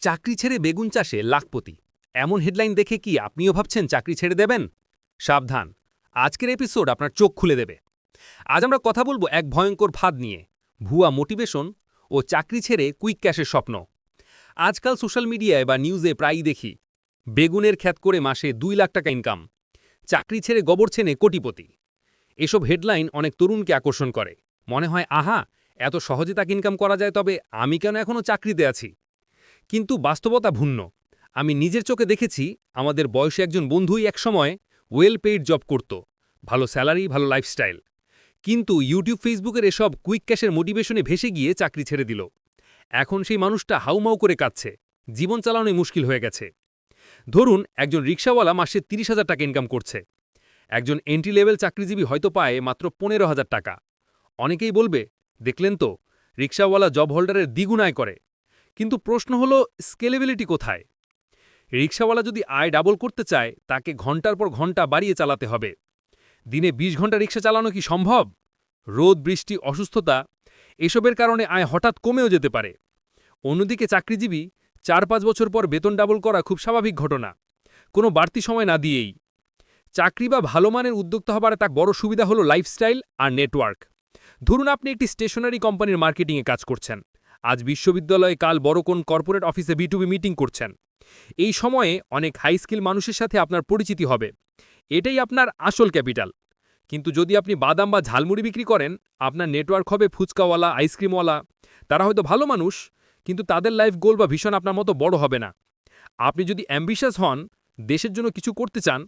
চাকরি ছেড়ে বেগুন চাষে লাখপতি এমন হেডলাইন দেখে কি আপনিও ভাবছেন চাকরি ছেড়ে দেবেন? সাবধান, আজকের এপিসোড আপনার চোখ খুলে দেবে। আজ আমরা কথা বলবো এক ভয়ঙ্কর ফাঁদ নিয়ে, ভুয়া মোটিভেশন ও চাকরি ছেড়ে কুইক ক্যাশের স্বপ্ন। আজকাল সোশ্যাল মিডিয়ায় বা নিউজে প্রায়ই দেখি বেগুনের খ্যাত করে মাসে 2 লাখ টাকা ইনকাম, চাকরি ছেড়ে গোবর ছেনে কোটিপতি। এসব হেডলাইন অনেক তরুণকে আকর্ষণ করে, মনে হয় আহা, এত সহজে তাকে ইনকাম করা যায়, তবে আমি কেন এখনও চাকরিতে আছি? কিন্তু বাস্তবতা ভিন্ন। আমি নিজের চোখে দেখেছি, আমাদের বয়সে একজন বন্ধুই একসময় ওয়েল পেইড জব করত, ভালো স্যালারি, ভালো লাইফস্টাইল, কিন্তু ইউটিউব ফেসবুকের এসব কুইক ক্যাশের মোটিভেশনে ভেসে গিয়ে চাকরি ছেড়ে দিল। এখন সেই মানুষটা হাউমাউ করে কাঁদছে, জীবন চালানোই মুশকিল হয়ে গেছে। ধরুন একজন রিকশাওয়ালা মাসে 30,000 টাকা ইনকাম করছে, একজন এন্ট্রি লেভেল চাকরিজীবী হয়তো পায় মাত্র 15,000 টাকা। অনেকেই বলবে, দেখলেন তো, রিকশাওয়ালা জব হোল্ডারের দ্বিগুণ আয় করে। কিন্তু প্রশ্ন হলো, স্কেলেবিলিটি কোথায়? রিকশাওয়ালা যদি আয় ডাবল করতে চায়, তাকে ঘন্টার পর ঘন্টা বাড়িয়ে চালাতে হবে। দিনে 20 ঘন্টা রিকশা চালানো কি সম্ভব? রোদ, বৃষ্টি, অসুস্থতা, এসবের কারণে আয় হঠাৎ কমেও যেতে পারে। অন্যদিকে চাকরিজীবী 4-5 বছর পর বেতন ডাবল করা খুব স্বাভাবিক ঘটনা, কোনো বাড়তি সময় না দিয়েই। চাকরি বা ভালো মানের উদ্যোক্তা হবার একটা বড় সুবিধা হলো লাইফস্টাইল আর নেটওয়ার্ক। ধরুন আপনি একটি স্টেশনারি কোম্পানির মার্কেটিংয়ে কাজ করছেন, আজ বিশ্ববিদ্যালয়ে, কাল বড় কোন কর্পোরেট অফিসে B2B মিটিং করছেন। এই সময়ে অনেক হাই স্কিল মানুষের সাথে আপনার পরিচিতি হবে, এটাই আপনার আসল ক্যাপিটাল। কিন্তু যদি আপনি বাদাম বা ঝালমুড়ি বিক্রি করেন, আপনার নেটওয়ার্ক হবে ফুচকাওয়ালা, আইসক্রিমওয়ালা। তারা হয়তো ভালো মানুষ, কিন্তু তাদের লাইফ গোল বা ভিশন আপনার মতো বড় হবে না। আপনি যদি অ্যাম্বিশাস হন, দেশের জন্য কিছু করতে চান,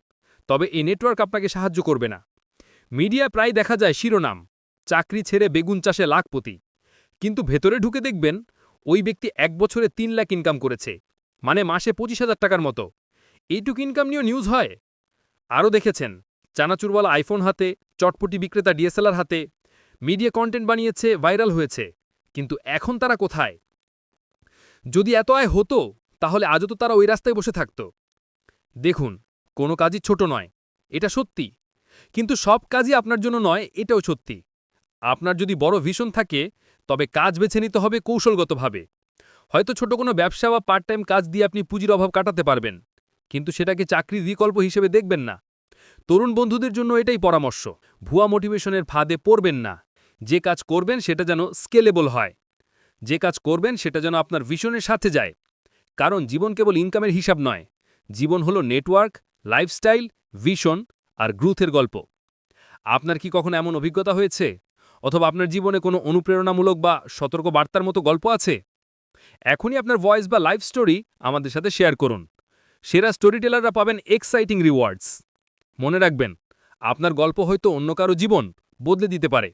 তবে এই নেটওয়ার্ক আপনাকে সাহায্য করবে না। মিডিয়া প্রায় দেখা যায় শিরোনাম, চাকরি ছেড়ে বেগুন চাষে লাখপতি, কিন্তু ভেতরে ঢুকে দেখবেন ওই ব্যক্তি 1 বছরে 3 লাখ ইনকাম করেছে, মানে মাসে 25,000 টাকার মতো। এইটুকু ইনকাম নিয়েও নিউজ হয়। আরও দেখেছেন, চানাচুরওয়ালা আইফোন হাতে, চটপটি বিক্রেতা DSLR হাতে, মিডিয়া কন্টেন্ট বানিয়েছে, ভাইরাল হয়েছে, কিন্তু এখন তারা কোথায়? যদি এত আয় হতো, তাহলে আজও তো তারা ওই রাস্তায় বসে থাকত। দেখুন, কোনো কাজই ছোট নয়, এটা সত্যি, কিন্তু সব কাজই আপনার জন্য নয়, এটাও সত্যি। আপনার যদি বড় ভিশন থাকে, তবে কাজ বেছে নিতে হবে কৌশলগতভাবে। হয়তো ছোট কোনো ব্যবসা বা পার্ট টাইম কাজ দিয়ে আপনি পুঁজির অভাব কাটাতে পারবেন, কিন্তু সেটাকে চাকরির বিকল্প হিসেবে দেখবেন না। তরুণ বন্ধুদের জন্য এটাই পরামর্শ, ভুয়া মোটিভেশনের ফাঁদে পড়বেন না। যে কাজ করবেন সেটা যেন স্কেলেবল হয়, যে কাজ করবেন সেটা যেন আপনার ভিশনের সাথে যায়। কারণ জীবন কেবল ইনকামের হিসাব নয়, জীবন হলো নেটওয়ার্ক, লাইফস্টাইল, ভিশন আর গ্রোথের গল্প। আপনার কি কখনো এমন অভিজ্ঞতা হয়েছে, অথবা আপনার জীবনে কোনো অনুপ্রেরণামূলক বা সতর্ক বার্তার মতো গল্প আছে? এখনই আপনার ভয়েস বা লাইফ স্টোরি আমাদের সাথে শেয়ার করুন। সেরা স্টোরি টেলাররা পাবেন এক্সাইটিং রিওয়ার্ডস। মনে রাখবেন, আপনার গল্প হয়তো অন্য কারো জীবন বদলে দিতে পারে।